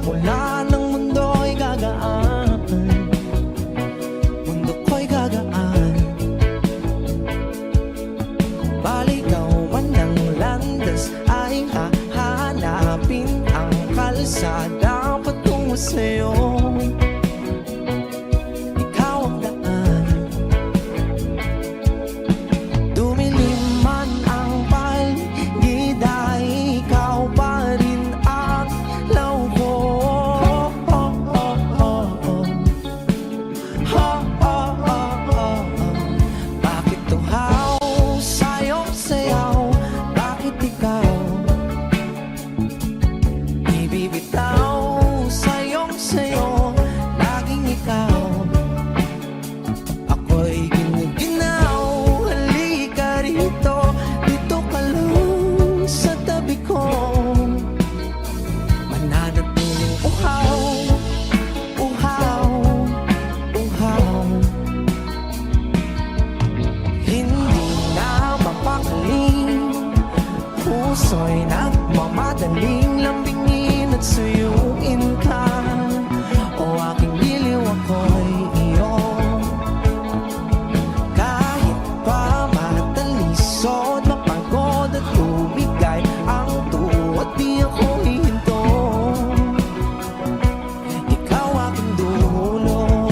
Mula ng mundo'y gagaan, mundo ko'y gagaan. Baligaw man ng landas ay hahanapin ang kalsada patungo sa'yo. Ikaw ang daan. Dumilim man ang paligid ay ikaw pa rin ang law ko. Bakit tuhaw sa'yong sayaw? Bakit ikaw ibibitaw sa'yong sayo? Laging ikaw. Ako'y ginuginaw. Halika rito, dito ka lang sa tabi ko. Mananatiling uhaw, uhaw, uhaw. Hindi na mapakaling, puso'y nagmamadaling lambingin at suyuin ka. O aking giliw, ako'y iyo. Kahit pa matalisod, mapagod at tumigay ang tuwa, di ako hihinto. Ikaw aking dulo.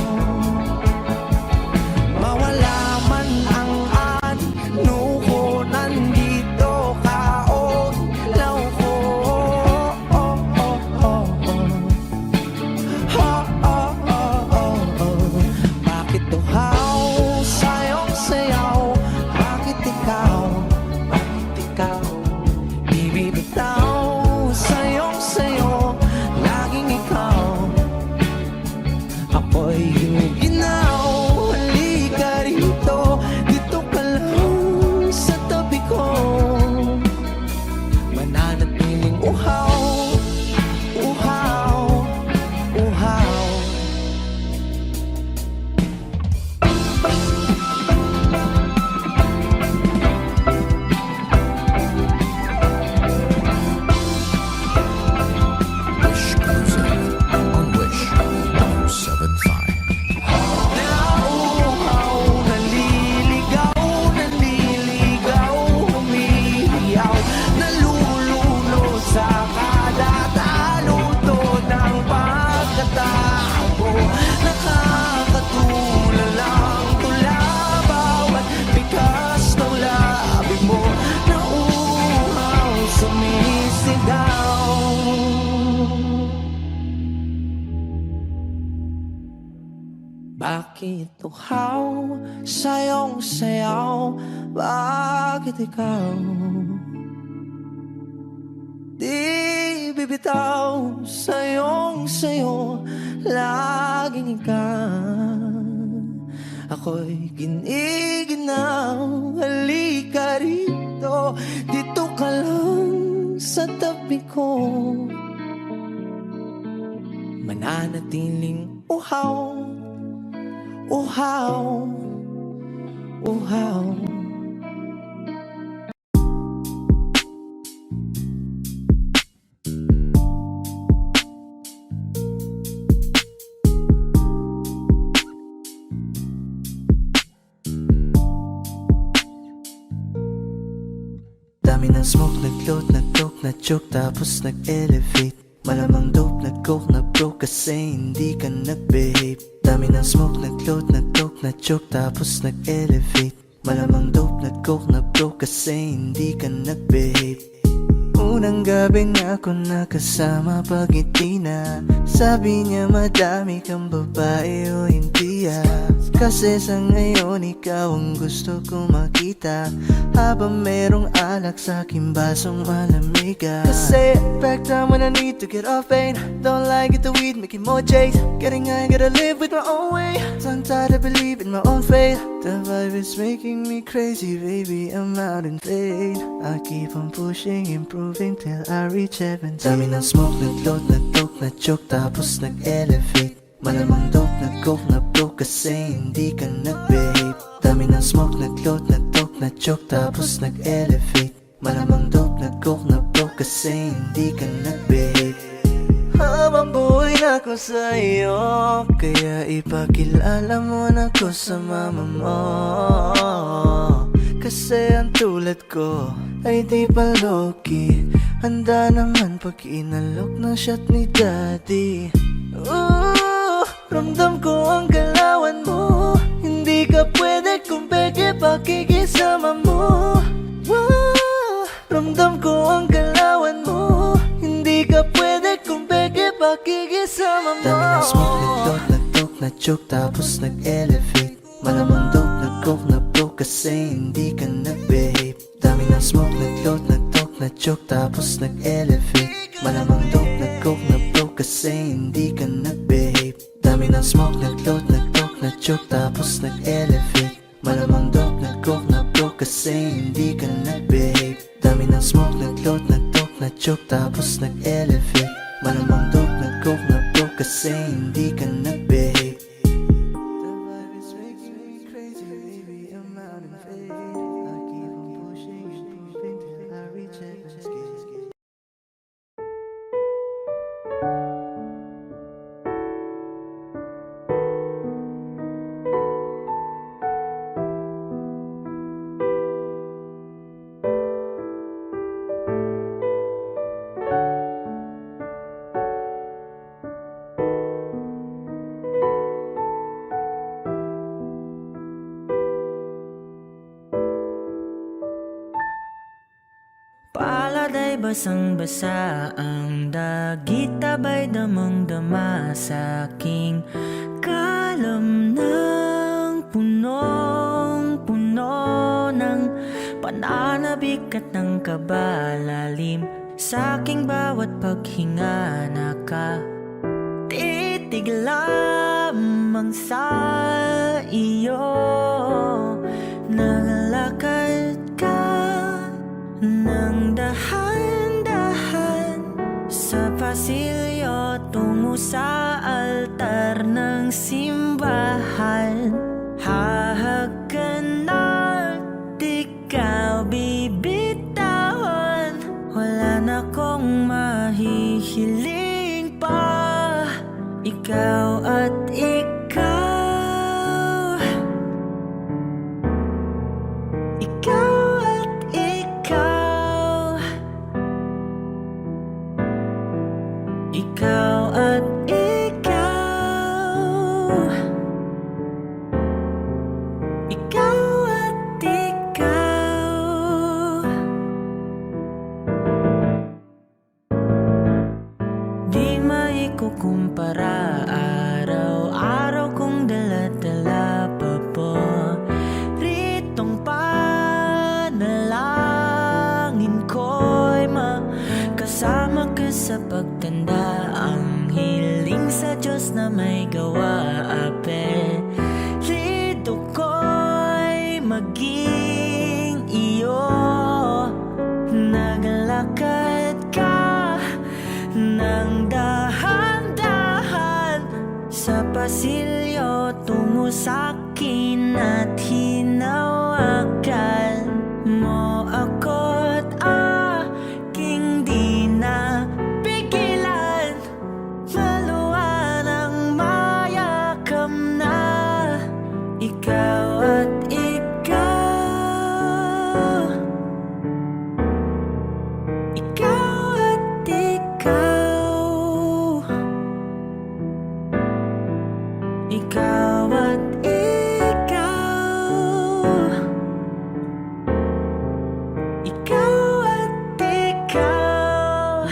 Mawala man ang ano ko, nandito ka o ilaw ko. Bakit tuhaw sa'yong sayaw? Bakit ikaw? Bakit ikaw ibibitaw sa'yong sayo? Laging ikaw. Ako'y ginuginaw. Halika rito, dito ka lang sa tabi ko. Mananatiling uhaw, uhaw, uhaw. Wish Music on Wish 1075. Nauuhaw, naliligaw, naliligaw, humihiyaw, nalululo sa kada talutod ng pagkatao ko. Nakakatulala ang tula, bawat bigas ng labi mo. Nauuhaw, sumisigaw. Bakit tuhaw sa'yong sayaw? Bakit ikaw di bibitaw sa'yong sayo? Laging ikaw. Ako'y giniginaw. Halika rito, dito ka lang sa tabi ko. Mananatiling uhaw, uhaw, uhaw. Dami ng smoke, nag-load, nag-coke, na-choke, tapos nag-elevate. Malamang dope, nag-coke, na-broke kasi hindi ka nag-behave. Dami ng smoke, nag-load, nag-coke, na-choke, tapos nag-elevate. Malamang dope, nag-coke, na-broke kasi hindi ka nag-behave. Unang gabi niya ako nakasama pag ngiti na. Sabi niya madami kang babae o hindi Kasi sa ngayon ikaw ang gusto kong makita. Habang merong alak sa aking basong malamig Kasi back time when I need to get off pain. Don't like it the weed, making more chase. Getting high, gotta live with my own way. Tongue tied, I believe in my own fate. The vibe is making me crazy, baby, I'm out in fade. I keep on pushing, improving till I reach heaven. Dami ng smoke, nag-load, nag-coke, na-choke, tapos nag-elevate. Malamang dope, nag-coke, na-broke kasi hindi ka nag-behave. Dami ng smoke, nag-load, nag-coke, na-choke, tapos nag-elevate. Malamang dope, nag-coke, na-broke kasi hindi ka nag-behave. Habang buhay na ko sa'yo, kaya ipakilala mo na ko sa mama mo. Kasi ang tulad ko ay di pa loki, handa naman pag inalok ng shot ni daddy. Ramdam ko ang galawan mo, hindi ka pwede kung peke pakikisama mo. Ramdam ko ang galawan mo, hindi ka pwede kung peke pakikisama mo. Dami ng smoke, nagdot, nagtok, na-choke, tapos nag-elevate. Malamang dope, nag-coke, na-broke kasi hindi ka nag-behave. Dami ng smoke, nagdot, nagtok, na-choke, tapos nag-elevate. Malamang dope, nag-coke, na-broke kasi hindi ka nag-behave. Dami ng smoke, nagdot, nagtok, na-choke, tapos nag-elevate. Malamang dope, nag-coke, na-broke kasi hindi ka nag-behave. Dami ng smoke, nagdot, nagtok, na-choke, tapos nag-elevate. Malamang dope, nag-coke, na-broke kasi hindi ka nag-behave. The vibe is making me crazy, baby, I'm out in fade. I keep on pushing and pushing till I reach heaven's gate. Palad ay basang-basa, ang dagit abay damang-dama sa aking kalam ng punong-puno ng pananabik at ng kabalalim. Sa aking bawat paghinga nakatitig lamang sa iyo. Nagalakad ka nang dahan-dahan sa pasilyo tungo sa altar ng simbahan. Hahagan at ikaw bibitawan, wala na kong mahihiling pa. Ikaw at ikaw, ikaw at ikaw, ikaw at ikaw, ikaw at ikaw. Di maikukumpara, araw-araw kong dala-dala pa po ritong panalangin ko'y makasama ka sa pagtanda. Ang hiling sa Diyos na may gawa, apelido ko'y maging iyo. Naglakad ka nang dahan-dahan sa pasilyo tungo sa'kin at hinawakan mo ako't aking di na pigilan. Maluwan ang mayakam na ikaw at ikaw, ikaw at ikaw, ikaw at ikaw, ikaw at ikaw.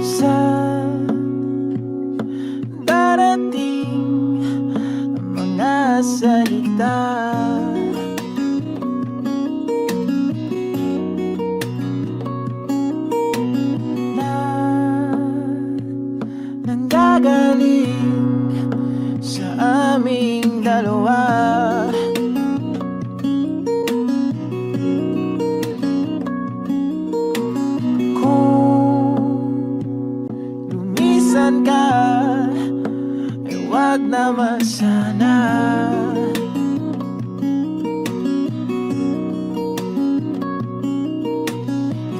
Sa darating mga salita, gagaling sa aming dalawa. Kung lumisan ka, ay wag naman sana.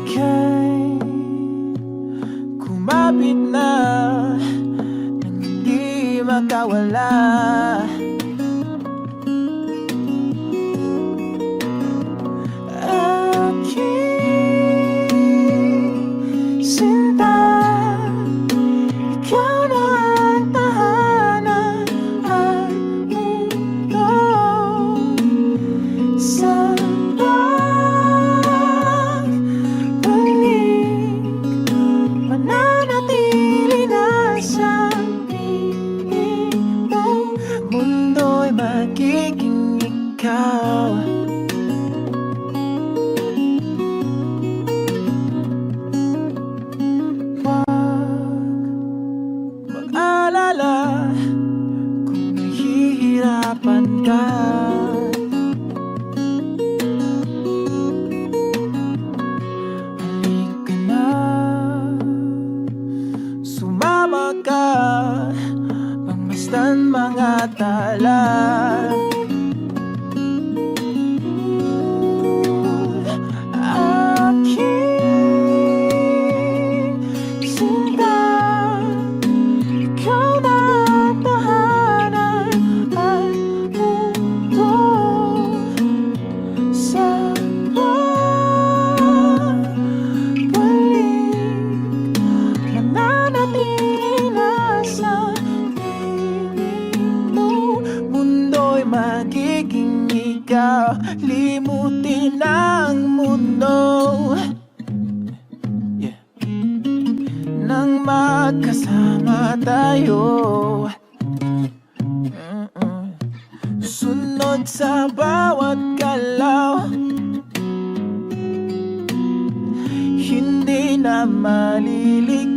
Ika'y kumapit na nang hindi makawala. Aking sinta, ikaw na ang tahanan at mundo. Sa pagbalik, mananatili na sa piling mo. Mundo'y magiging ikaw. Mag-alala kung nahihirapan ka. Halika na, sumama ka, pangmasdan mga tala. Aking sinta, ikaw na ang tahanan at mundo. Sa pagbalik, mananatili na sa piling mo. Mundo'y magiging ikaw, limutin ang mundo. Yeah. Nang magkasama tayo, sunod sa bawat galaw, hindi na maliligaw.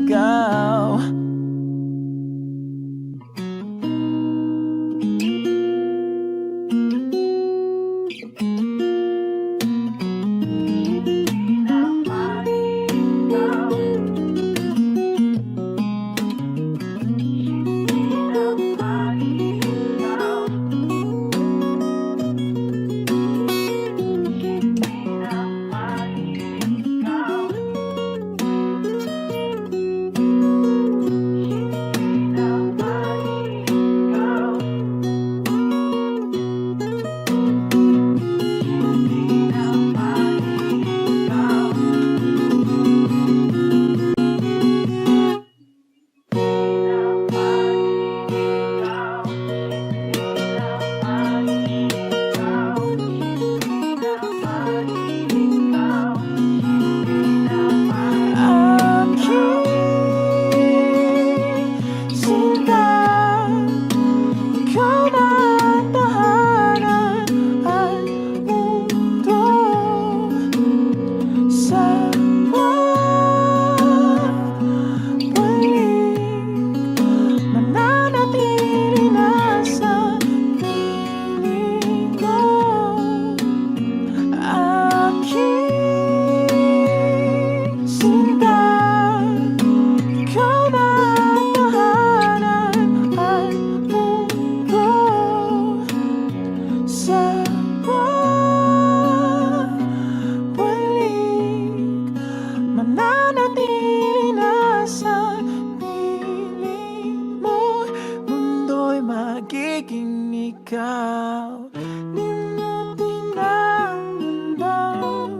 magiging ikaw. Limutin ang mundo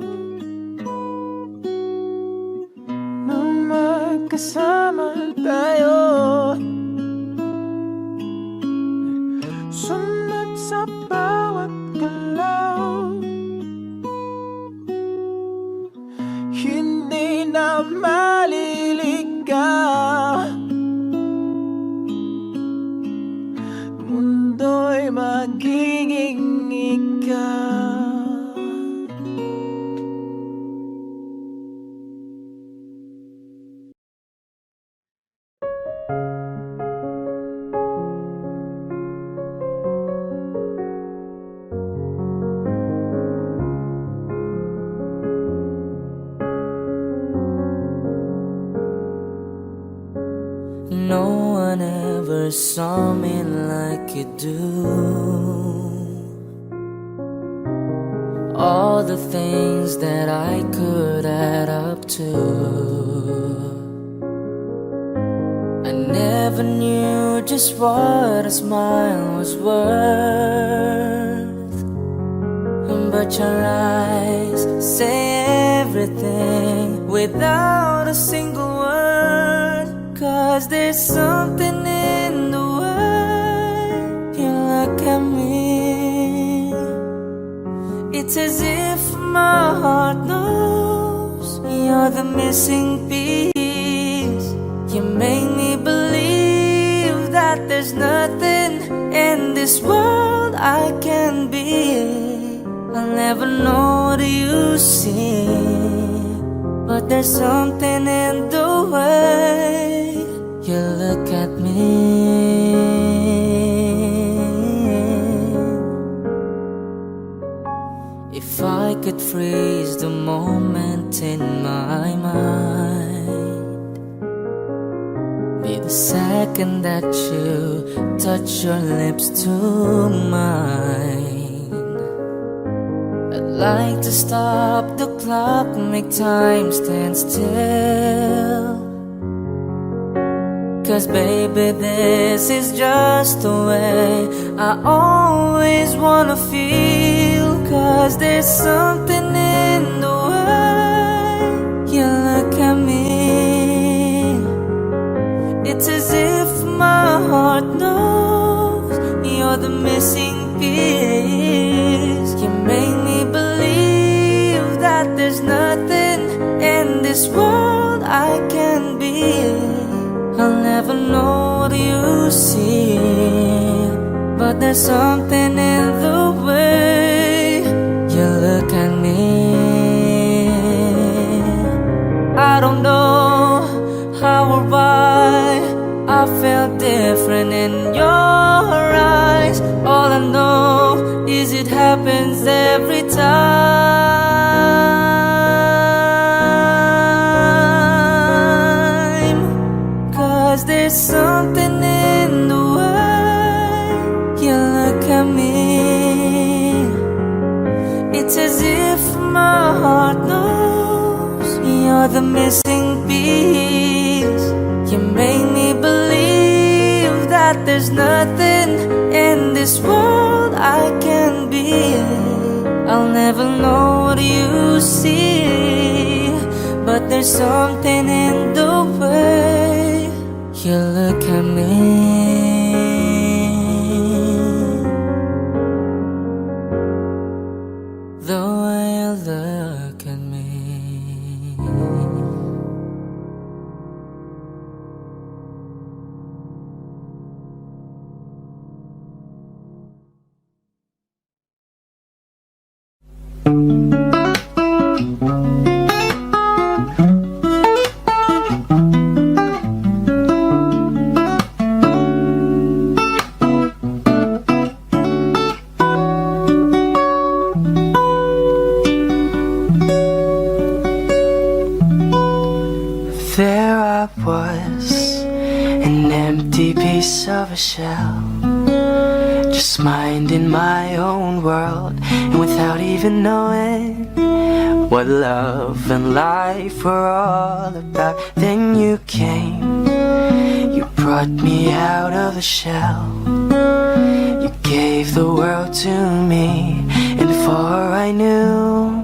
nang magkasama tayo. Sunod sa bawat galaw, hindi na maliligaw. Mundo'y magiging ikaw. never saw me like you do. All the things that I could add up to, I never knew just what a smile was worth. But your eyes say everything without a single word. 'Cause there's something in the way you look at me. It's as if my heart knows you're the missing piece. You make me believe that there's nothing in this world I can be. I'll never know what you see, but there's something in the way you look at me. If I could freeze the moment in my mind, be the second that you touch your lips to mine. Like to stop the clock, make time stand still. 'Cause baby, this is just the way I always wanna feel. 'Cause there's something in the way you look at me. It's as if my heart knows you're the missing piece. You make me believe that there's nothing in this world I can be. I'll never know what you see, but there's something in the way you look at me. I don't know how or why I felt different in your eyes. All I know is it happens every time. 'Cause there's something in the way you look at me. It's as if my heart knows you're the missing piece. You make me believe that there's nothing in this world I can be. I'll never know what you see, but there's something in the way you look at me. The way you look at me. There I was, an empty piece of a shell, just minding my own world, and without even knowing what love and life were all about. Then you came, you brought me out of the shell, you gave the world to me, and before I knew,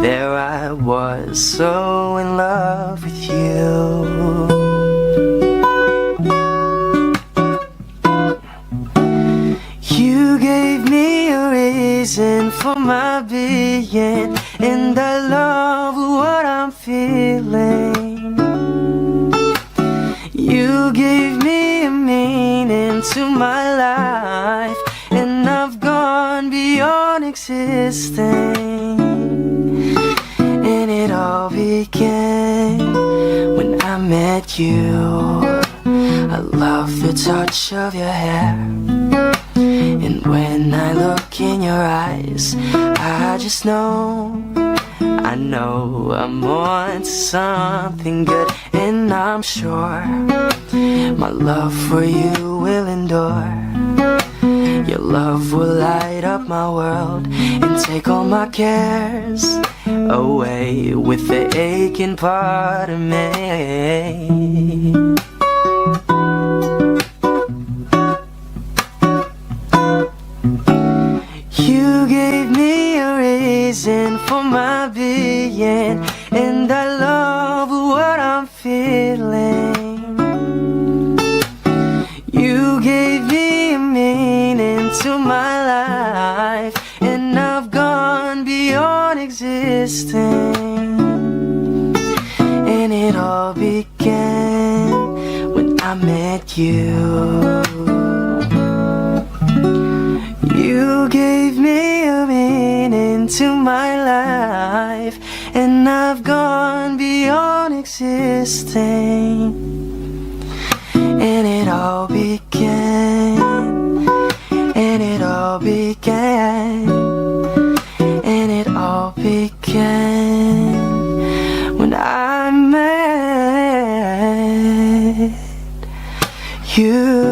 there I was, so in love with you. You gave me a reason for my being, and I love what I'm feeling. You gave me a meaning to my life, and I've gone beyond existing. And it all began when I met you. I love the touch of your hair, and when I look in your eyes, I just know I know I'm on to something good, and I'm sure my love for you will endure. Your love will light up my world and take all my cares away with the aching part of me. You gave me a reason for my being, and I love what I'm feeling. You gave me a meaning to my life, and I've gone beyond existing. And it all began when I met you. You gave me a meaning to my life, and I've gone beyond existing. And it all began, and it all began, and it all began when I met you.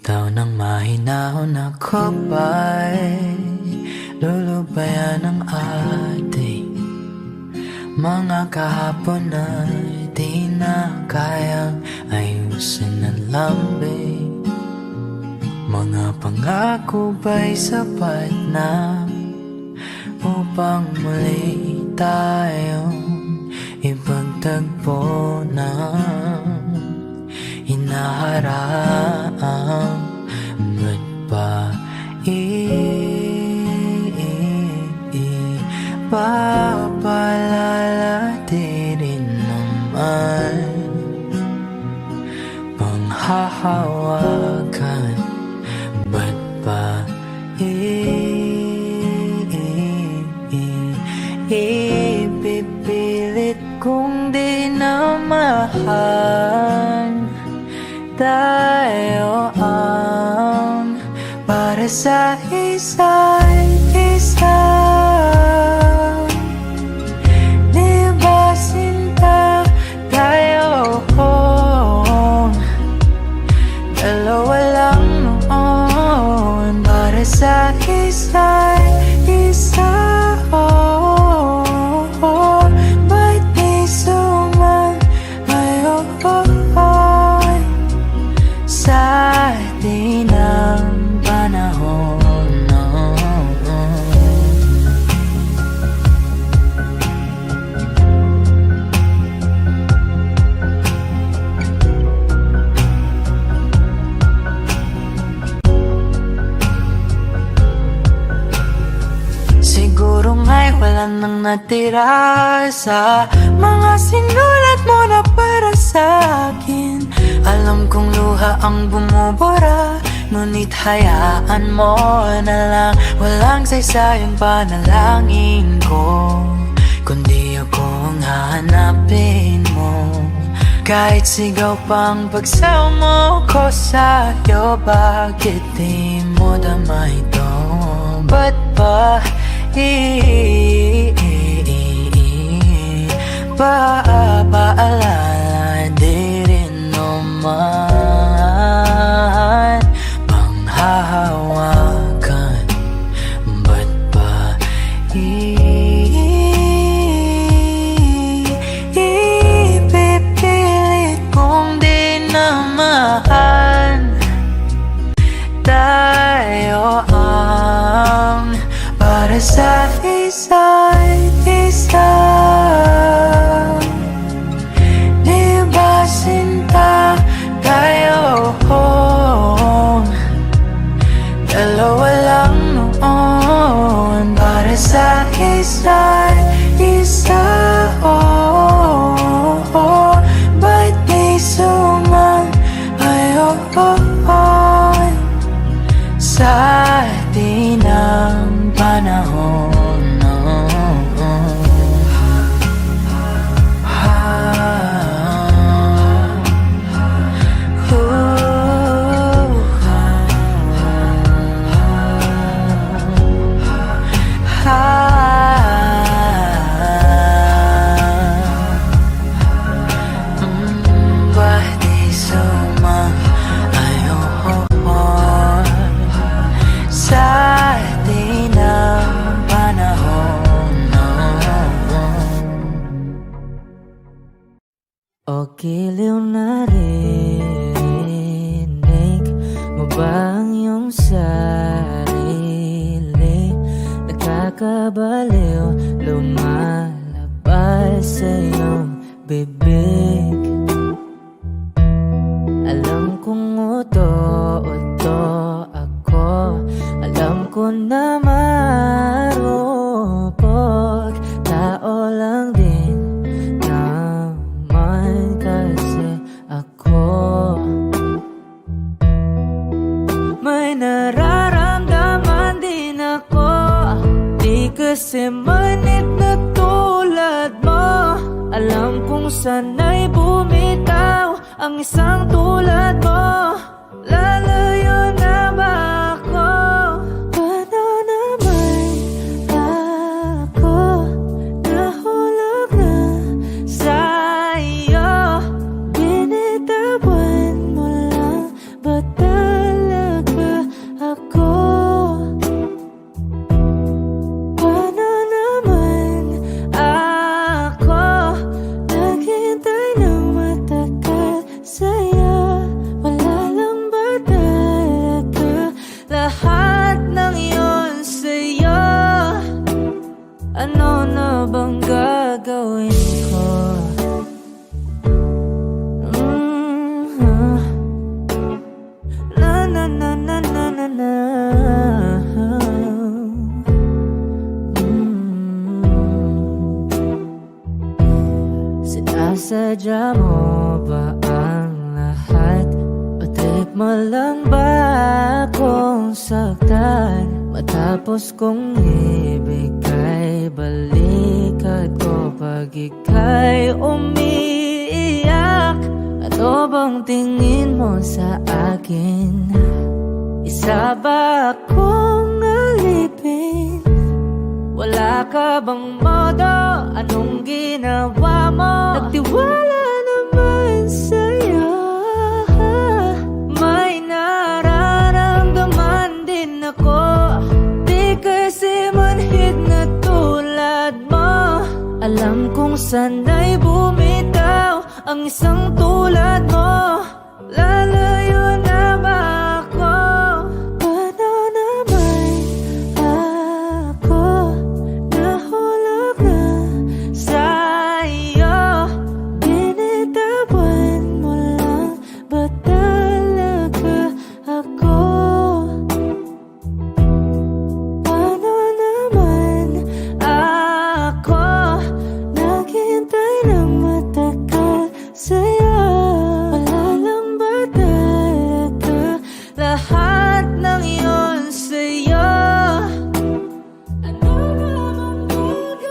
Bumitaw ng mahinahon ako ba'y lulubayan ng ating mga kahapon ay di na kayang ayusin ng lambing. Mga pangako ba'y sapat na upang muli tayong ipagtagpo ng hinaharap? Ba't ba papalala din naman panghahawakan? Ba't ba ipipilit kong di na mahal? Tayo ang para sa isa't isa. Di ba sinta tayo? Dalawa lang noon para sa isa't isa. Ba't di sumayon sa atin ang panahon? Siguro nga'y wala nang natira sa mga sinulat mo na para sa akin. Alam kong luha ang bumubura, ngunit hayaan mo na lang. Walang saysayang panalangin ko, kundi ako ang hahanapin mo. Kahit sigaw pang pagsamo ko sa'yo, bakit di mo dama ito? Ba't ba paalala di rin naman panghahawakan? Ba't ba ipipilit kong di na mahal? Tayo ang para sa isa't isa. Di ba sinta tayo? Dalawa lang noon para sa isa't isa. Ba't di sumayon sa atin ang panahon? Ba't di sumayon sa atin ang panahon? O giliw na rinig mo ba ang iyong sarili? Nakakabaliw, lumalabas sa iyong bibig. Alam kong uto-uto ako, alam ko na marupok. Tao lang din naman kasi ako. May nararamdaman din ako, di kasi manit na tulad mo. Alam kong sana'y bumitaw ang isang tulad mo. Lalayo na ba ako? Paano naman ako nahulog na sa'yo? Binitawan mo lang ba talaga? mo ba ang lahat? Patrip mo lang ba akong saktan? Matapos kong ibigay, balikat ko pag ika'y umiiyak. Ano bang tingin mo sa akin? Isa ba akong alipin? Wala ka bang modo? Anong ginawa mo? Nagtiwala naman sa'yo. May nararamdaman din ako. Di kasi manhid na tulad mo. Alam kong sana'y bumitaw ang isang tulad mo. Lalayo na ba ako? Paano naman ako nahulog na sa'yo? Binitawan mo lang ba talaga ako? Paano naman ako naghintay ng matagal sa'yo? Wala lang ba talaga lahat ng iyon sa'yo? Ano naman gagawin mo?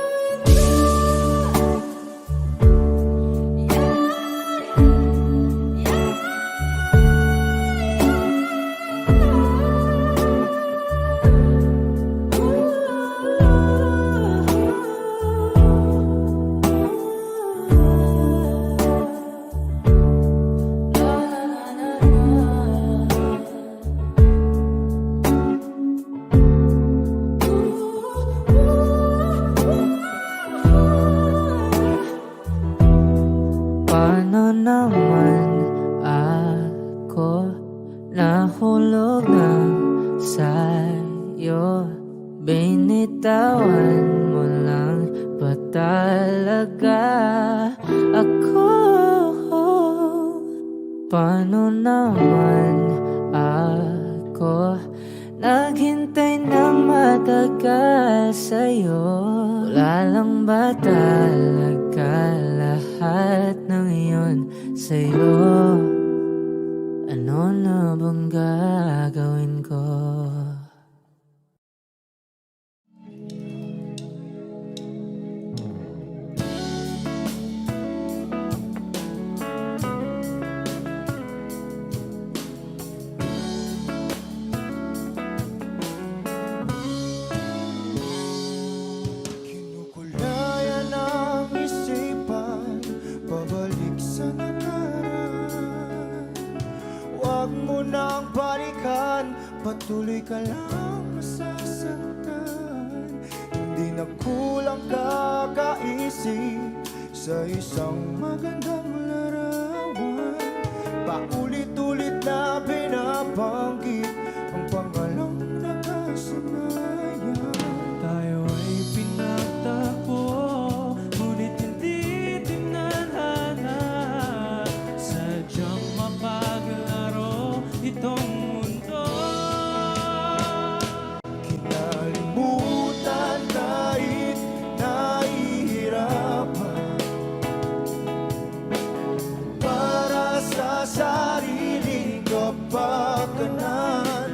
Paano naman ako nahulog na sa'yo? Binitawan mo lang ba talaga ako? Paano naman ako naghintay ng matagal sa'yo? Wala lang ba talaga lahat ng iyon sa'yo? Ano na bang gagawin ko? Kinukulayan ang isipan, pabalik sa nakaraan. Huwag mo nang balikan, patuloy ka lang masasaktan. Hindi na kulang kakaisip sa isang magandang larawan. Paulit-ulit na binabanggit ang pangalang nakasanayan. Tayo ay pinagtagpo, ngunit hindi tinadhana. Sadyang mapaglaro itong mundo. Kinalimutan kahit nahihirapan, para sa sariling kapakanan.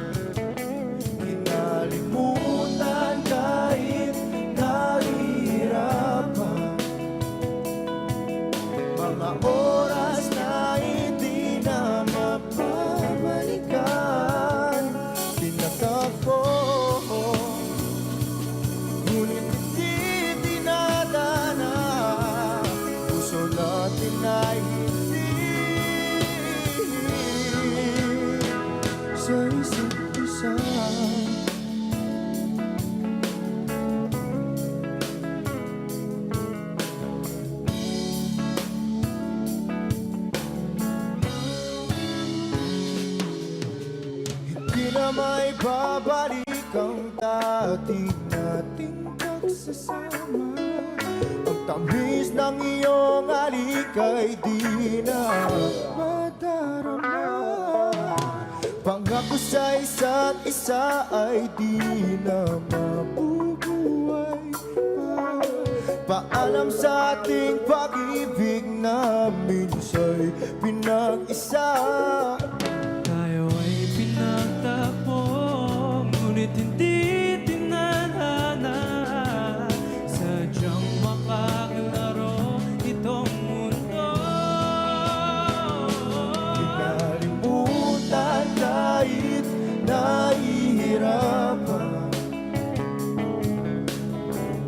Kinalimutan kahit nahihirapan, mga oras na hindi na mapabalikan. Pinagtagpo, ngunit hindi tinadhana. Puso natin ay hindi sa isa't isa. Hindi na may babalik ang dati nating pagsasama. Ang tamis ng iyong halik ay di na madarama. Pangako sa isa't isa ay di na mabubuhay pa. Paalam sa ating pag-ibig na minsa'y pinag-isa. Tayo ay pinagtagpo, ngunit hindi tinadhana. Sadyang makakalaro itong mundo. Kinalimutan kahit nahihirapan,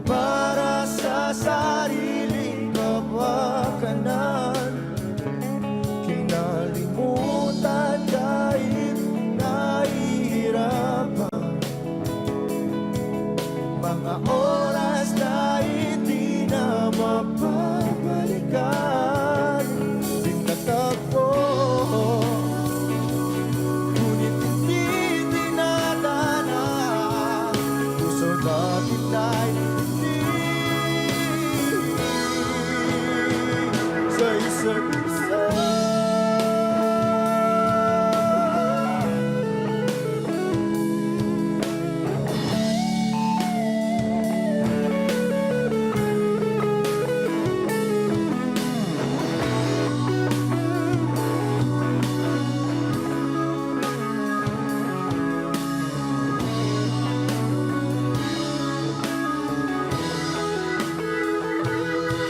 para sa sariling kapakanan. Kinalimutan kahit nahihirapan, mga oras na hindi na mapabalikan. Tinatagpo, ngunit hindi tinadhana. Puso natin ay sa isa't isa.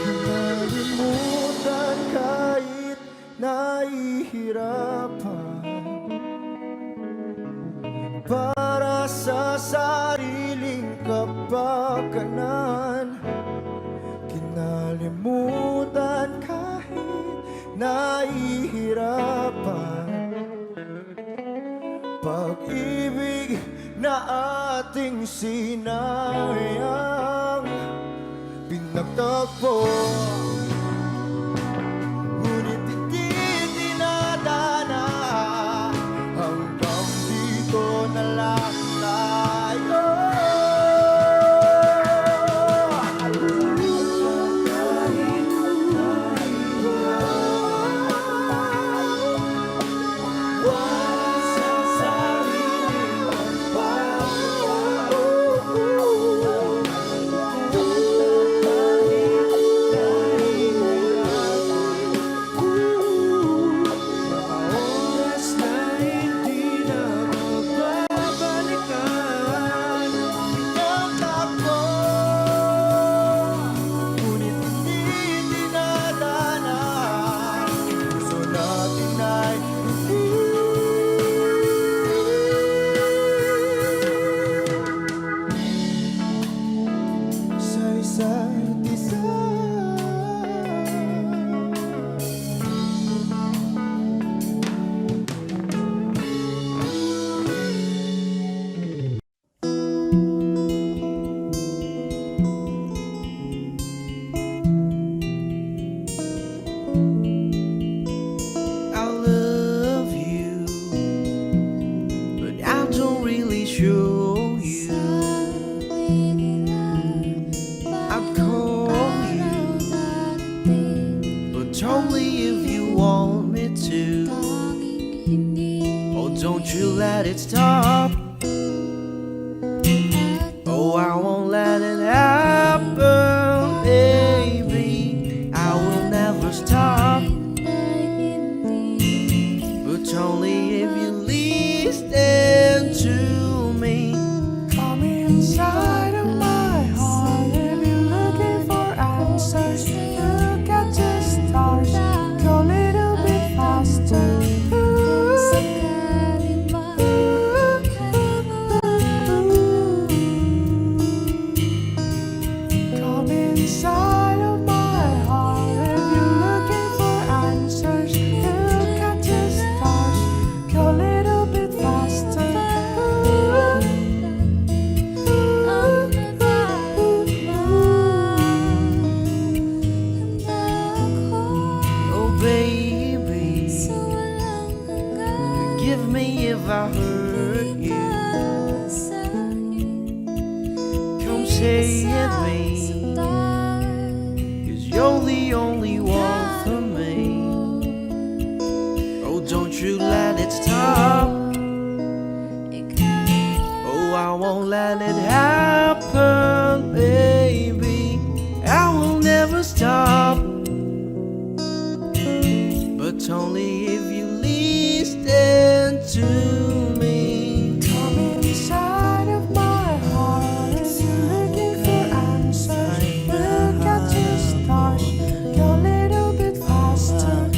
Kinalimutan kahit nahihirapan, para sa sariling kapakanan. Kinalimutan kahit nahihirapan, pag-ibig na ating sinayang. Pinagtagpo, ngunit hindi dinadana. Hanggang dito na lang tayo. Sa sariling oras na hindi na mapabalikan. Pinagtagpo, ngunit hindi dinadana. Puso natin ay sa isa't isa. I love you, but I don't really show you. I'd call you, but only if you want me to. Oh, don't you let it stop. Oh, I won't let it happen, baby. I will never stop, but only if you listen to me. Come inside of my heart if you're looking for answers. Look at the stars, go a little bit faster. Come inside of my heart if you're looking for answers. Look at the stars, go a little bit faster. Oh baby, forgive me if I hurt you. Come say it me, 'cause you're the only one for me. Oh, don't you let it stop. Oh, I won't let it happen, baby. I will only if you listen to me. Come inside of my heart if you're looking for answers. Look at the stars, go a little bit faster.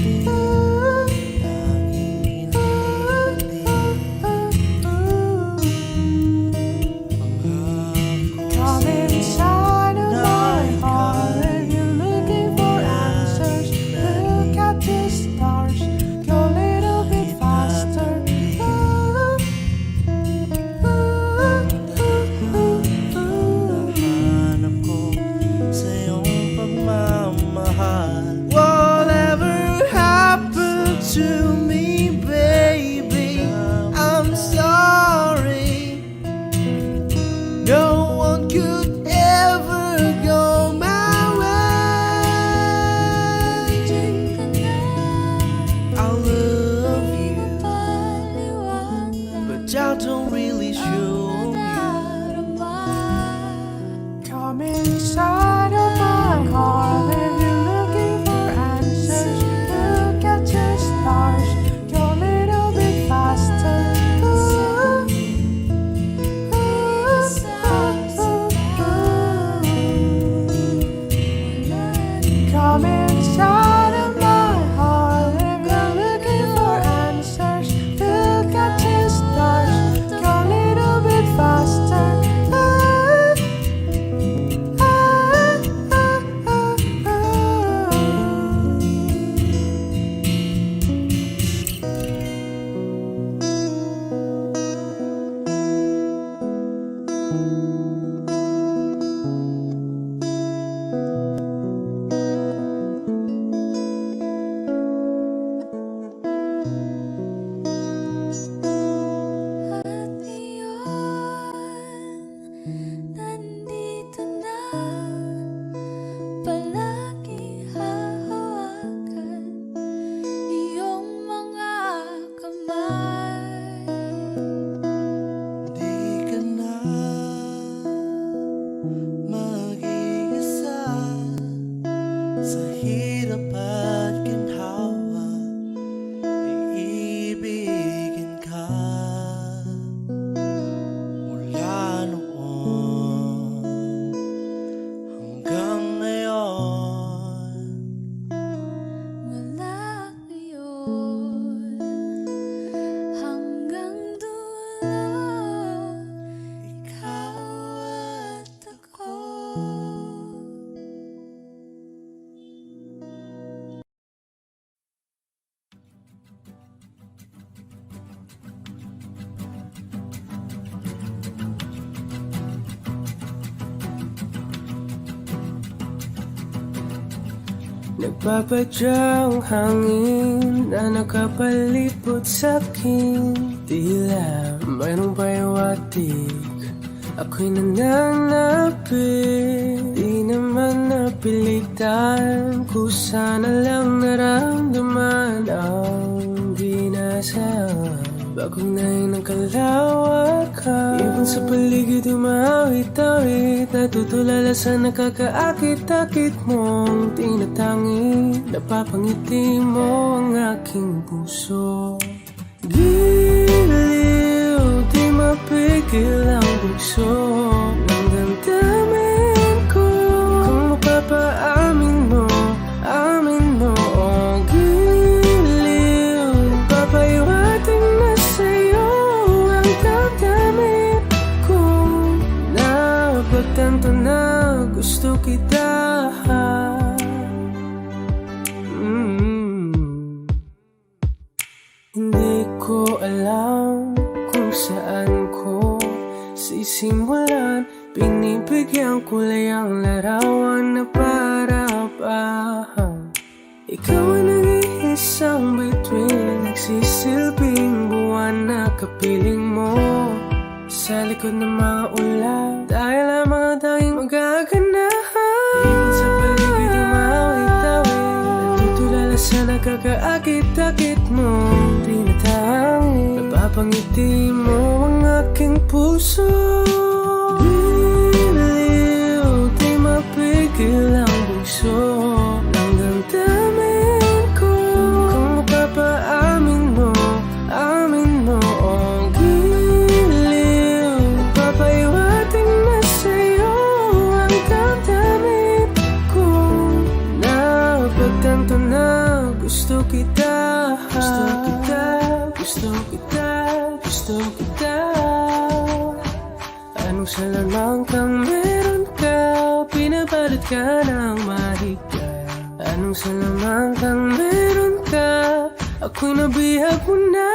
Come inside of my heart if you're looking for answers. Look at the stars, go a little bit faster. Hanap ko sa iyong pagmamahal. Whatever happened to me, baby, I'm sorry. No one could ever go my way. I love you, but I don't really show you. Come inside of my heart if you're looking for answers. Look at the stars, go a little bit faster. Come inside of my heart if you're looking for answers. Look at the stars, go a little bit faster. At ngayon, nandito na, palagi hahawakan iyong mga kamay. Di ka na mag-iisa sa hirap at ginhawa. Iibigin ka mula noon hanggang ngayon. Mula ngayon hanggang dulo, ikaw at ako. Nagpapadyang hangin na nakapalipot sa'kin. Tila mayroong pahiwatig, ako'y nananapit. Di naman napilitan, kusa na lang naramdaman ang binasa. Bagong nahin ng kalawakan, ibon sa paligid umawit-awit. Natutulala sa nakakaakit-akit mong tinatangi. Napapangiti mo ang aking puso. Giliw, di mapigil ang bugso ng damdamin ko. Kung mapapaamin mo, amin mo. Oh, giliw, papahiwatig na sa'yo ang damdamin ko. Napagtanto na gusto kita. Hindi ko alam kung saan ko sisimulan. Pinibigyan ko lang ang larawan na para-parahan. Ikaw ang nag-iisang bituin, nagsisilbing buwan na kapiling mo. Sa likod ng mga ulan, dahil lamang ang tanging magaganahan. Ibon sa paligid umawit-awit, natutulala sa nakakaakit-akit mo. Tinatangi, napapangiti mo ang aking puso. Giliw, di mapigil ang bugso ng damdamin ko. Kung Gusto kita, gusto kita, gusto kita. Anong salamang kang meron ka, pinabalot ka ng mahigpit. Anong salamang kang meron ka, ako'y nabihag mo na.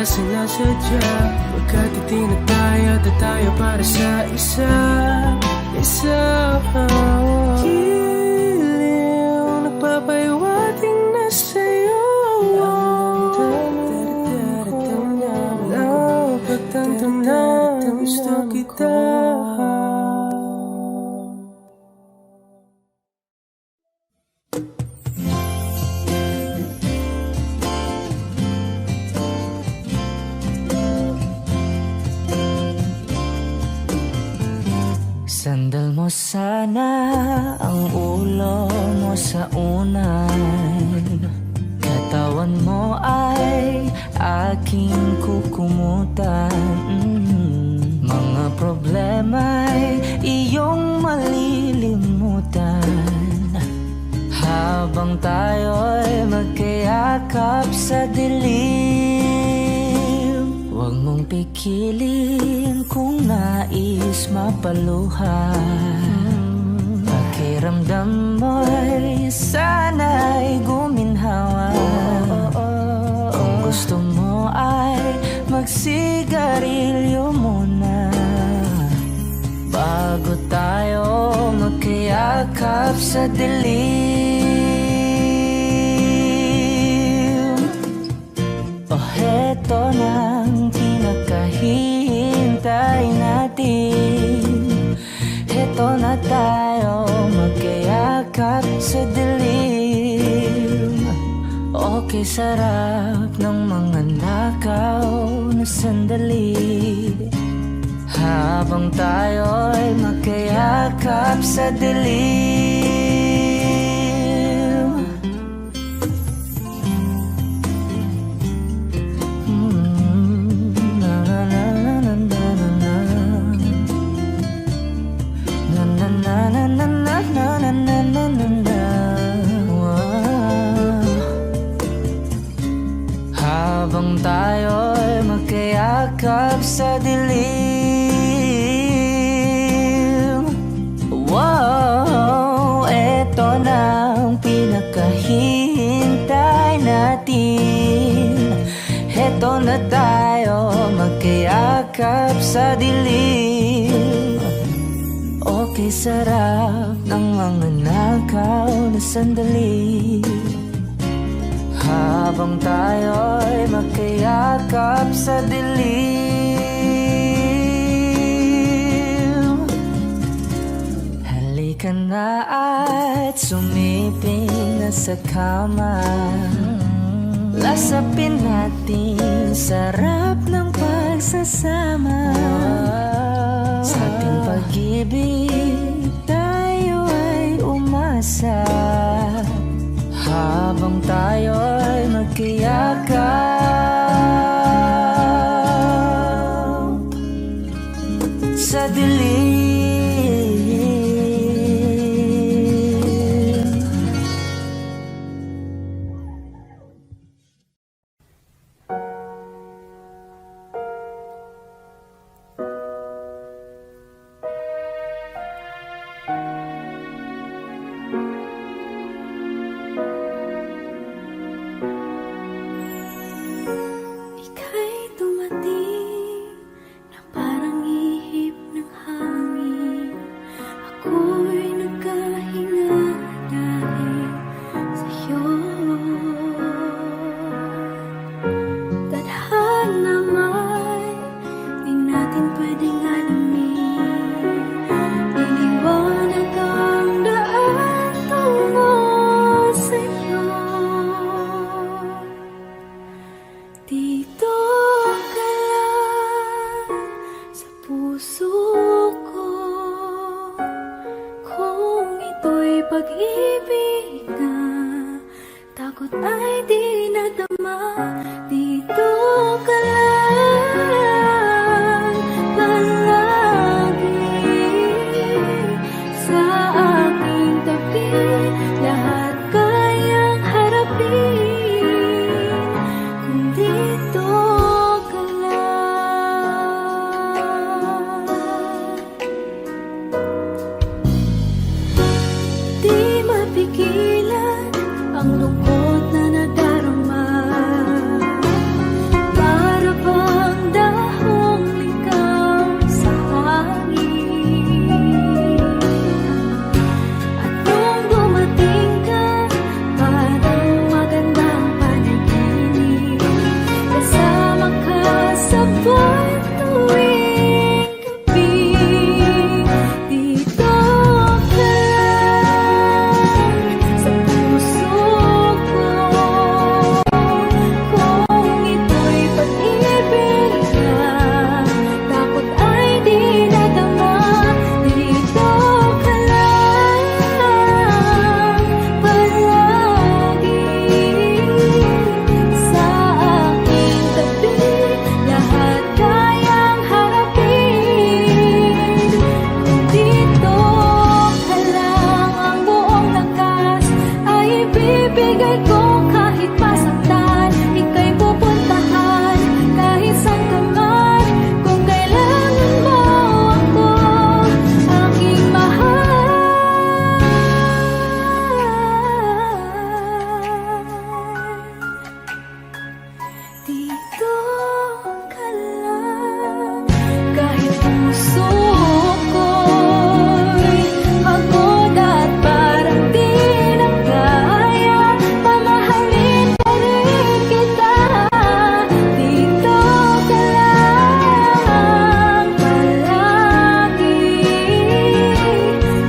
Sinasadya pagkat itinataya at tayo para sa isa't isa. Giliw nagpapahiwating na sa'yo. Pagtantamnan gusto kita. Sandal mo sana ang ulo mo sa unan. Katawan mo ay aking kukumutan. Mga problema'y iyong malilimutan. Habang tayo'y magkayakap sa dilim, huwag mong pikilin kung nais mapaluhan. Pakiramdam mo'y sana'y guminhawa. Kung gusto mo ay magsigarilyo muna bago tayo magkayakap sa dilim. O heto nang pinakahihintay natin. Heto na tayo magkayakap sa dilim. Okay, sarap ng mga nakaw na sandali habang tayo'y magkayakap sa dilim. Na na na na na na na na na na na na na na na na na. Habang tayo'y magkayakap sa dilim. Wow, eto na ang pinakahihintay natin. Eto na tayo magkayakap sa dilim. Okay, sarap ng mga nakaw na sandali habang tayo'y magkayakap sa dilim. Halika na at sumiping na sa kama. Lasapin natin sarap ng pagsasama. Sa ating pag-ibig tayo ay umasa habang tayo'y magkayakap sa dilim. dito ka lang. Di mapigilan ang lungkot na nadarama. Para bang dahong likaw sa hangin. At nung dumating ka, parang magandang panaginip. Kasama ka sa buwan tuwing gabi. Dito ka lang sa puso ko. Kung ito'y pag-ibig na, takot ay di nadama. Dito ka lang palagi sa aking tabi. Lahat kayang harapin. Kung dito ka lang, ang buong lakas ay ibibigay ko. Kahit masaktan, ika'y pupuntahan. Kahit saan ka man, kung kailangan mo ako, aking mahal. Dito ka lang, kahit puso ko'y pagod at parang di na kaya, mamahalin pa rin kita. Dito ka lang palagi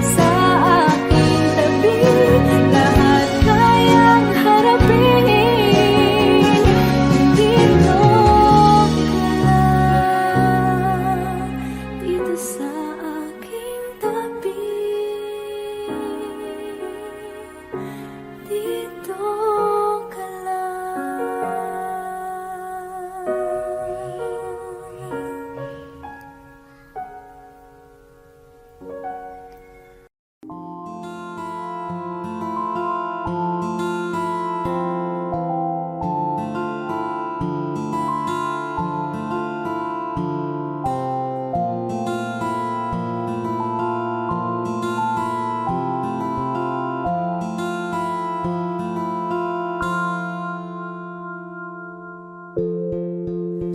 sa aking tabi. Lahat kayang harapin. Dito ka lang, dito sa aking tabi. Dito ka lang.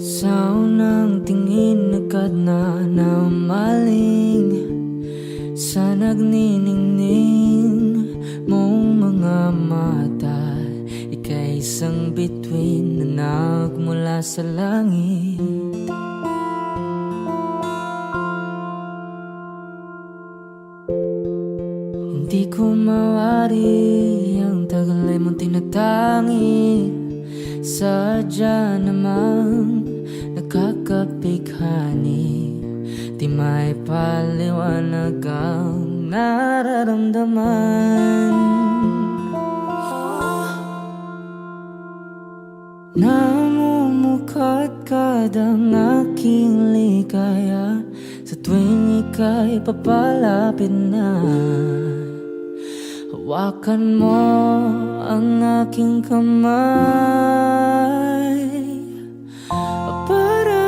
Sa unang tingin agad na namaling sa nagniningning mong mga mata. Ika'y isang bituin na nagmula sa langit. Hindi ko mawari ang tagal ay mong tinatangi. Sadya namang nakakapighani. Di may paliwanag ang nararamdaman. Namumukadkad ang aking ligaya sa tuwing ika'y papalapit na. Hawakan mo ang aking kamay para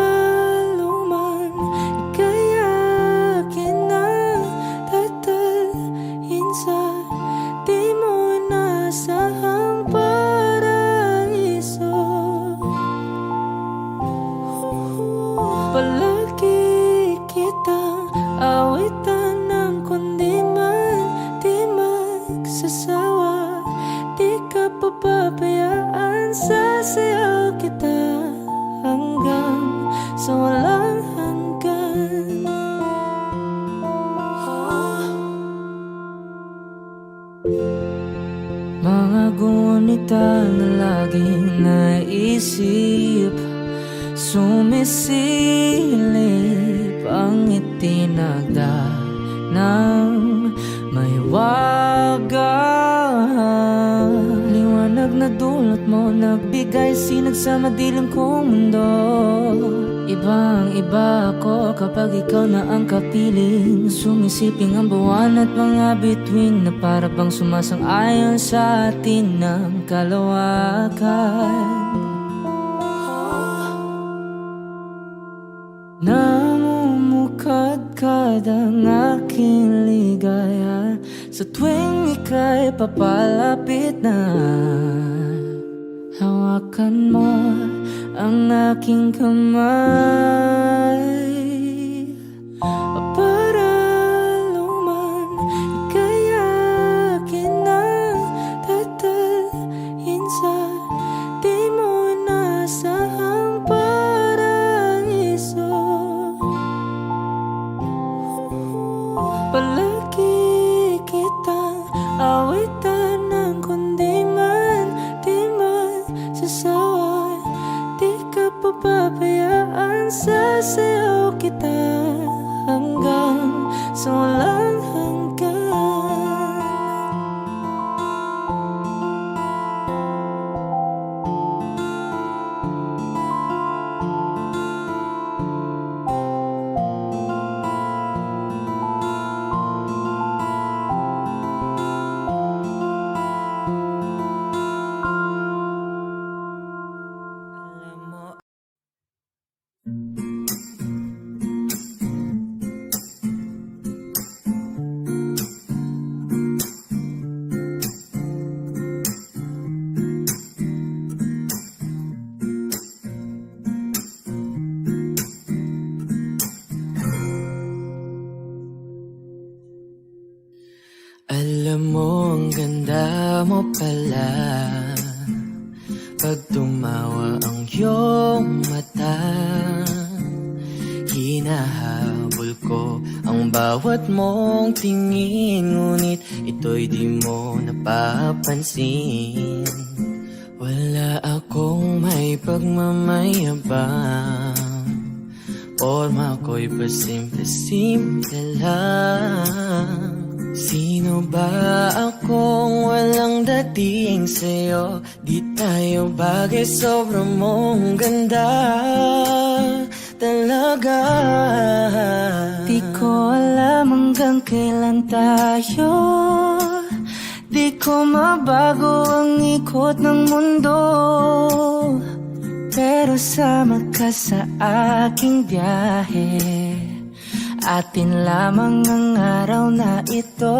luman ika'y akin na tatalhin sa di mo inasahang paraiso. Palagi kitang awitan ng kundi man di magsasawa. Di ka papabayaan, sasayaw kita hanggang sa walang hanggan. Mga gunita na laging naisip, sumisilip ang itinagda ng may wagang liwanag na dulot mo, nagbigay sinag sa madilim kong mundo. Ibang iba ako kapag ikaw na ang kapiling, sumisiping ang buwan at mga bituin na para bang sumasang-ayon sa atin ng kalawakan. Namumukadkad ang aking ligaya sa tuwing ika'y papalapit na. Hawakan mo ang aking kamay para luman ika'y akin na tatalhin sa di mo inasahang paraiso. Palagi kitang awitan ng kundi man di man sasawa. Di ka papabayaan, sasayaw kita hanggang sa walang hanggan. Alam mo, ang ganda mo pala pag tumawa ang iyong mata. Hinahabol ko ang bawat mong tingin, ngunit ito'y di mo napapansin. Wala akong may pagmamayabang, forma ko'y pasimple-simple lang. Sino ba akong walang dating sa'yo? Di tayo bagay, sobrang mong ganda talaga. Di ko alam hanggang kailan tayo, di ko mabago ang ikot ng mundo, pero sama ka sa aking biyahe. Atin lamang ang araw na ito.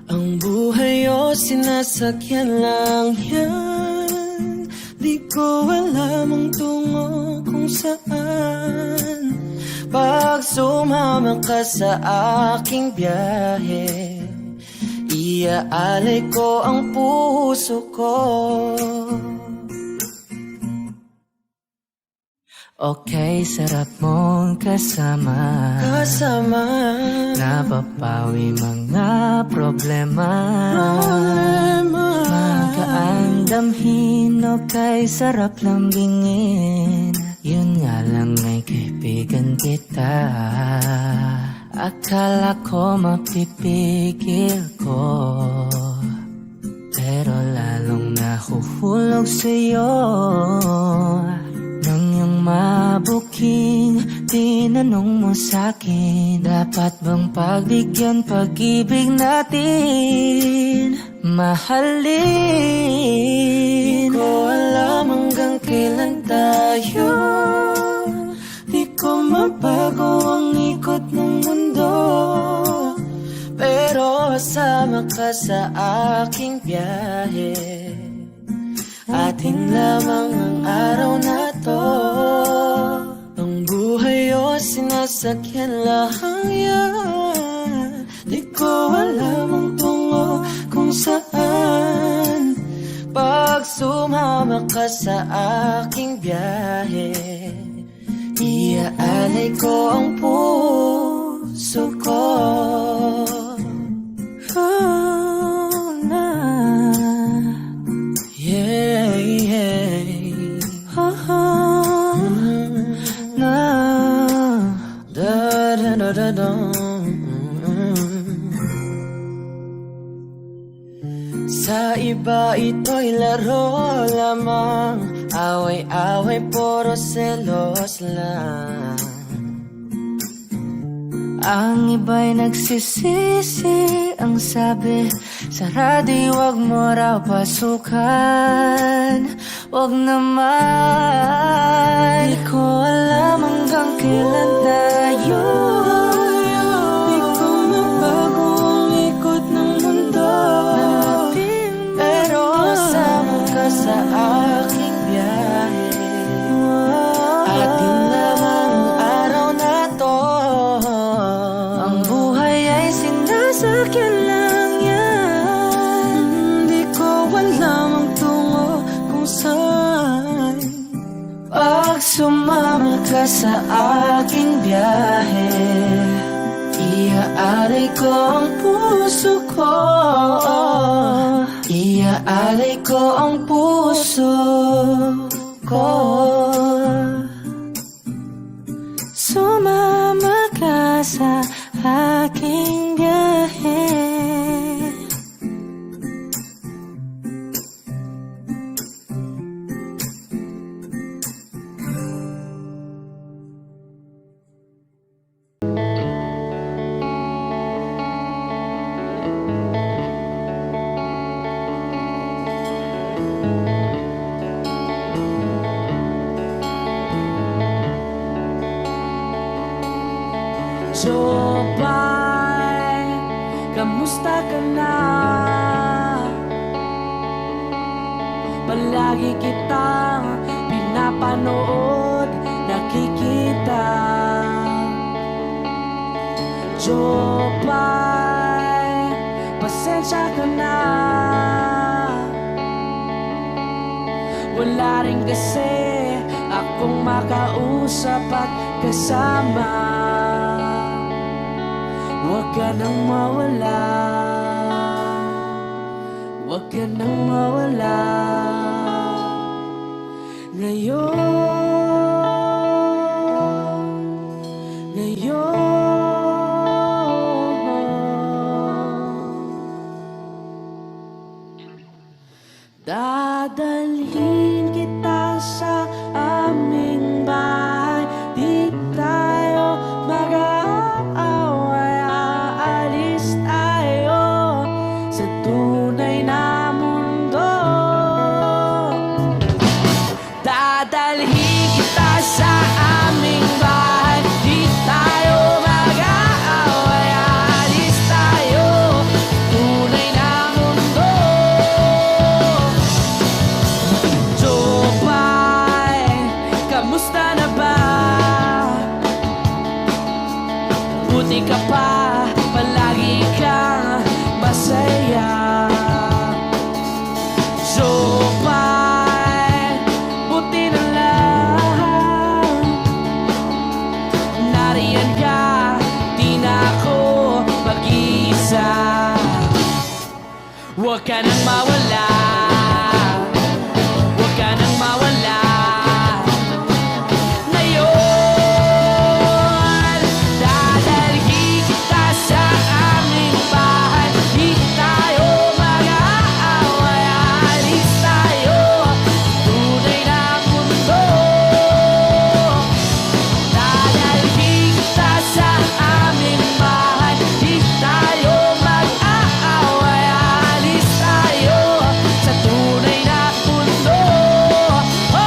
Ang buhay o sinasakyan lang yan, di ko alam ang tungo kung saan. Pag sumama ka sa aking biyahe, iaalay ko ang puso ko. Okay, sarap mong kasama. Napapawi mga problema. Magaan damhin, okay, sarap lambingin. Yun nga lang ay kaibigan kita. Akala ko mapipigil ko, pero lalong nahuhulog sa'yo. Nang iyong mabuking tinanong mo sa'kin, dapat bang pagbigyan pag-ibig natin, mahalin? Di ko alam hanggang kailan tayo, di ko mabago ang ikot ng mundo, pero sama ka sa aking biyahe. Atin lamang ang araw na to. Ang buhay o sinasakyan lang yan, di ko alam ang tungo kung saan. Pag sumama ka sa aking biyahe, iaalay ko ang puso ko. Sa iba ito'y laro lamang, away-away puro selos lang. Ang iba'y nagsisisi, ang sabi sa radyo, wag mo raw pasukan. Wag naman, di ko alam hanggang kailan tayo di ko mabago ang ikot ng mundo pero kasama ka sa aking biyahe. Atin lamang araw na to, ang buhay ay sinasakyan lang yan. Di ko alam ang tungo kung saan. Pag sumama ka sa aking biyahe, iaalay ko ang puso ko. Iaalay ko ang puso ko. Sumama ka sa aking biyahe. Jopay, kamusta ka na? Palagi kitang pinapanood, nakikita. Jopay, pasensya ka na. Wala rin kasi akong makausap at kasama. Huwag ka nang mawala, huwag ka nang mawala. Dadalhin kita sa aming bahay, di tayo mag-aaway, aalis tayo sa tunay na mundo. Dadalhin kita sa aming bahay, di tayo mag-aaway, aalis tayo sa tunay na mundo. Jopay, kamusta na ba? Buti ka pa, palagi kang masaya. Jopay, buti na lang nariyan ka, di na ako mag-iisa. Huwag ka nang mawala, huwag ka nang mawala. Ngayon, dadalhin kita sa aming bahay, di tayo mag-aaway, aalis tayo sa tunay na mundo. Dadalhin kita sa aming bahay, di tayo mag-aaway, aalis tayo sa tunay na mundo. Oh, oh.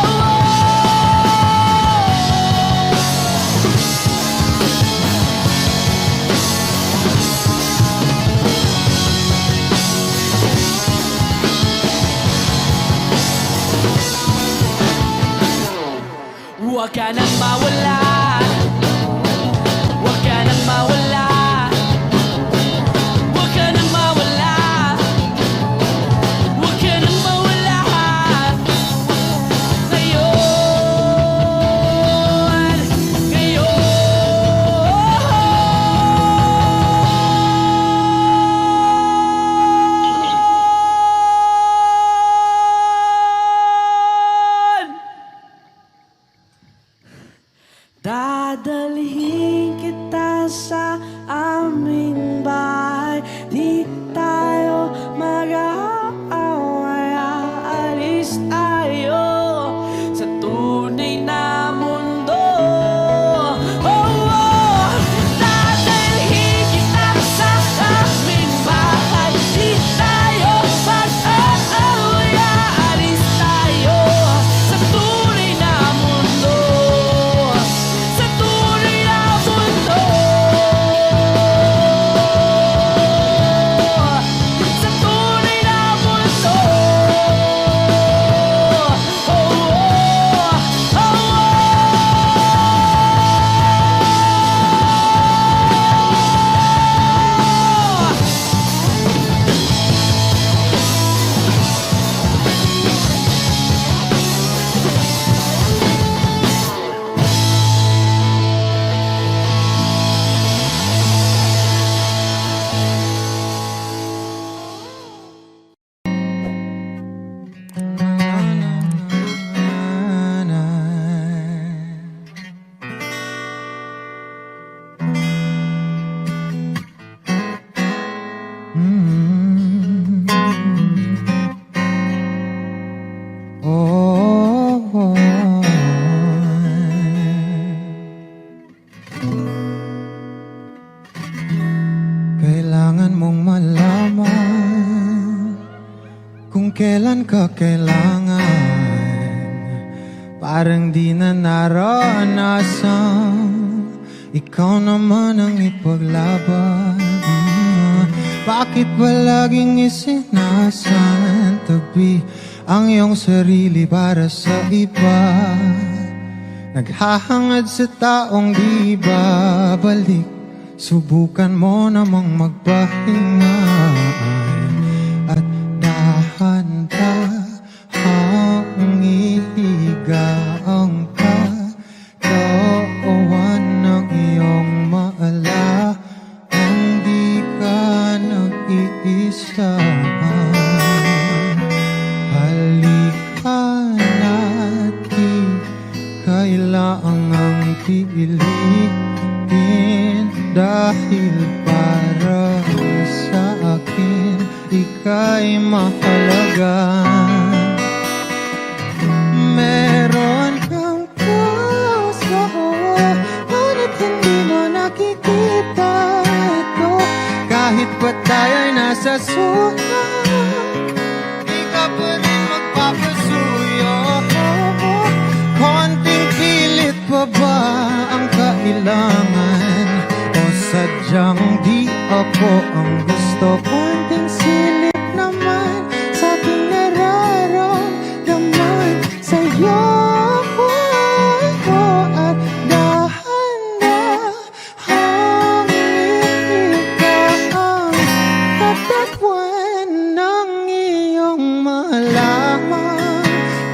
Huwag ka nang mawala, huwag ka nang mawala, huwag ka nang mawala, huwag ka nang mawala. Ngayon, ngayon. Dadalhin kita sa aming bahay, di tayo mag-aaway, aalis tayo sa tunay na mundo. Oh, oh. Dadalhin kita sa aming bahay, di tayo mag-aaway, aalis tayo sa tunay na mundo. Sa tunay kailan ka kailangan, parang di na naranasan. Ikaw naman ang ipaglaban. Bakit ba laging isinasantabi ang iyong sarili para sa iba? Naghahangad sa taong di babalik. Subukan mo namang magpahinga at dahan-dahang ihiga ang katawan ng iyong maala. Hindi ka nag-iisa. Halika na't di kailangang pilitin, dahil para sa akin ika'y mahalaga. Meron kang puso, ngunit hindi mo nakikita ito. Kahit pa tayo'y nasa suhat, di ka pa rin magpapasuyo. Konting pilit pa ba ang kailangan, o sadyang di ako ang gusto? Konting silip naman sa aking nararamdaman sa'yo. At dahan-dahang ikaw ang katawan ng iyong malaman.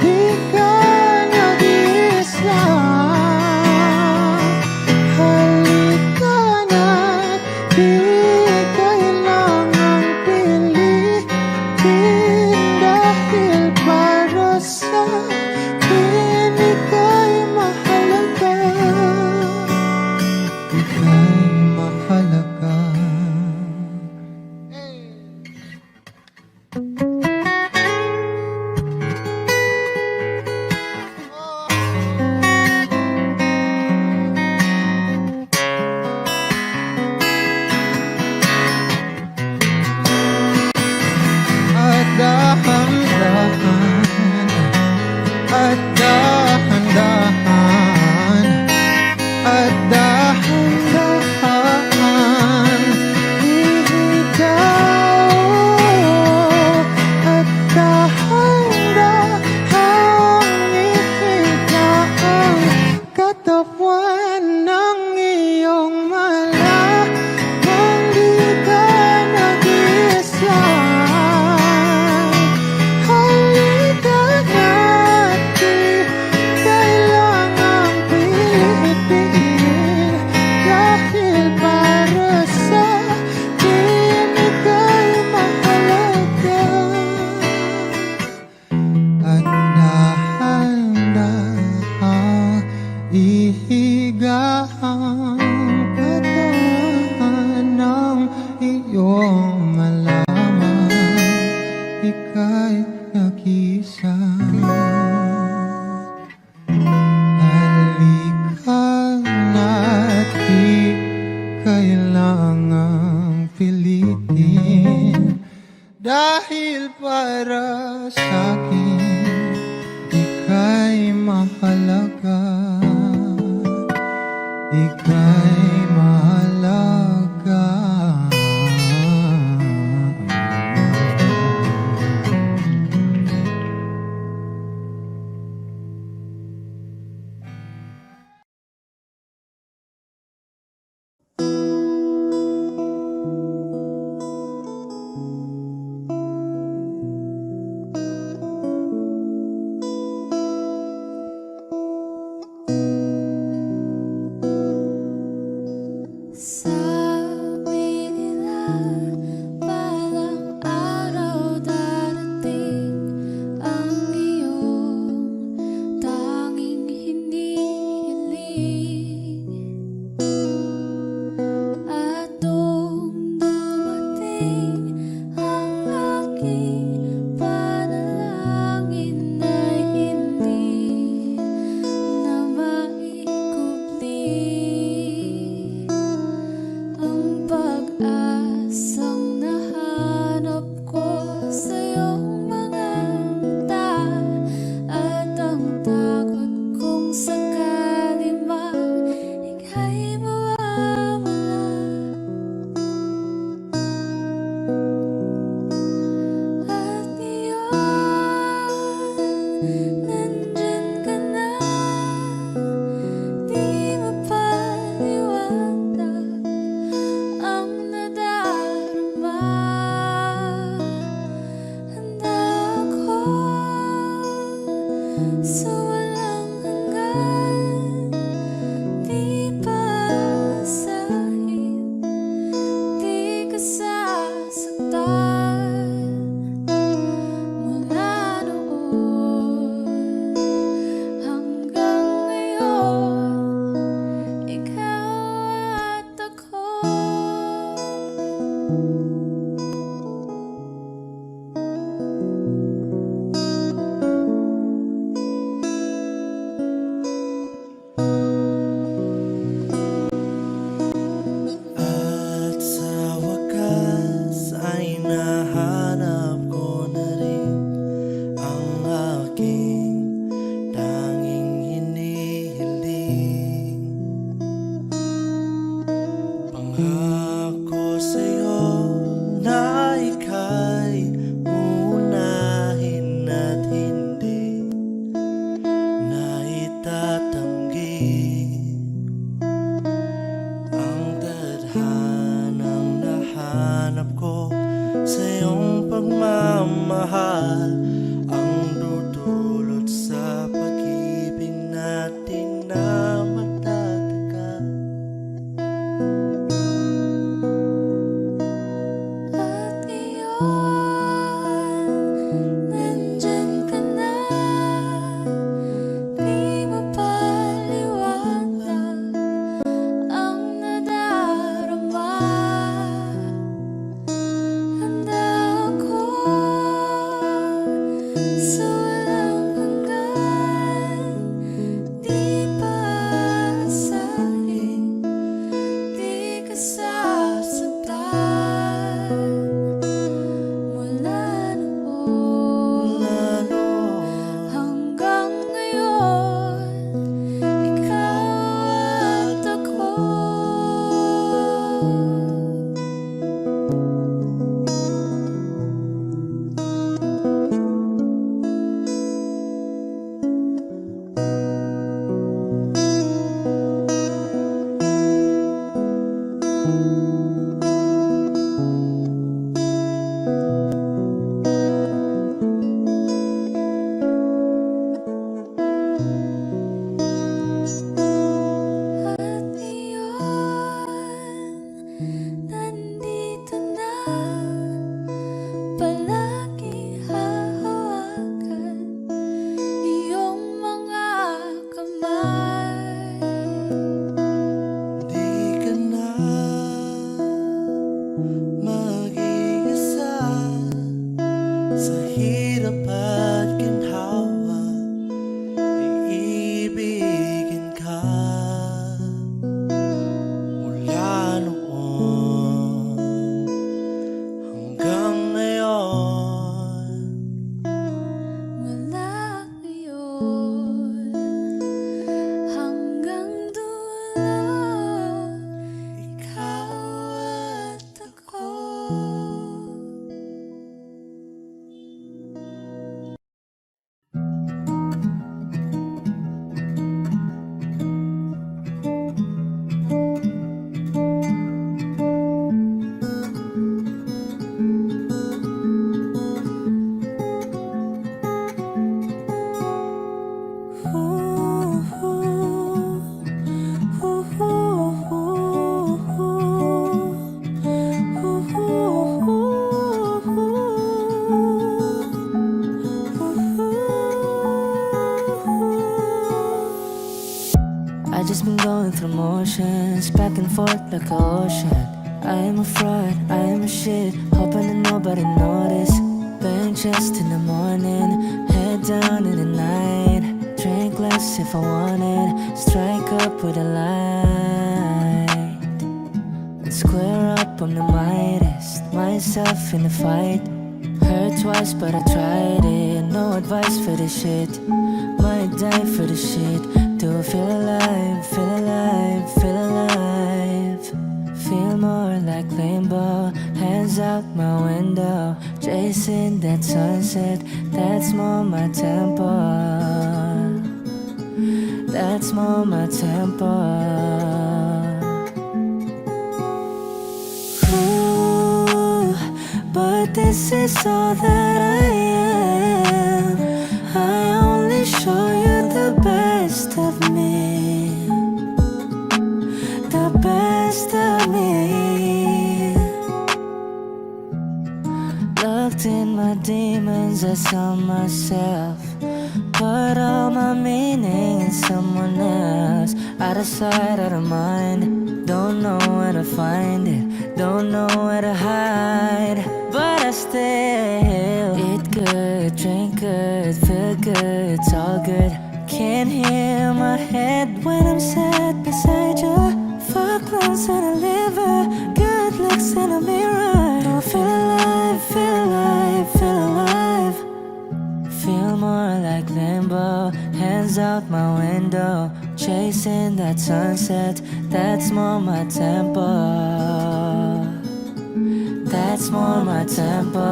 Di ka nag-iisa. Halika na't di kailangang pilitin, dahil para sa akin ika'y mahalaga. Ika'y mahalaga. At dahan-dahan, at dahan-dahan, at dahan-dahan ikaw, at dahan-dahang ikaw ang katawan ng iyong malaman. Di ka nag-iisa. Halika na't di kailangang pilitin, dahil para sa akin ika'y mahalaga. At dahan-dahang ihiga ang katawan ng iyong malaman. Ika'y nag-iisa. Halika na't di kailangang pilitin, dahil para sa akin ika'y mahalaga. Ika'y mahalaga. Ang tadhanang nahanap ko sa iyong pagmamahal, ang dudulot sa pag-ibig natin na matatagal. At ngayon, nandyan ka na. Di mapaliwanag ang nadarama. Handa ako sa walang hanggan. Di paasahin, di ka sasaktan. Mula noon hanggang ngayon, ikaw at ako. At ngayon, nandito na. Palagi hahawakan iyong mga kamay. Di ka na mag-iisa sa hirap at ginhawa, iibigin ka mula noon hanggang ngayon. Mula ngayon hanggang dulo, ikaw at ako. I just been going through motions, back and forth like an ocean. I am a fraud, I am a shit, hoping that nobody notice. Bank just in the morning, head down in the night. Drink less if I wanted, strike up with a light. And square up, I'm the mightiest, myself in the fight. Hurt twice but I tried it, no advice for this shit. Might die for the shit. Do I feel alive, feel alive, feel alive? Feel more like rainbow, hands out my window, chasing that sunset, that's more my tempo. That's more my tempo. Ooh, but this is all that I am. I only show you the best of me, the best of me. Looked in my demons, I saw myself, put all my meaning in someone else. Out of sight, out of mind, don't know where to find it, don't know where to hide. But I still eat good, drink good, feel good, it's all good. Can't hear my head when I'm sat beside you. Fuck lungs and a liver, good looks in a mirror. Don't feel alive, feel alive, feel alive. Feel more like limbo, hands out my window, chasing that sunset, that's more my tempo. That's more my tempo.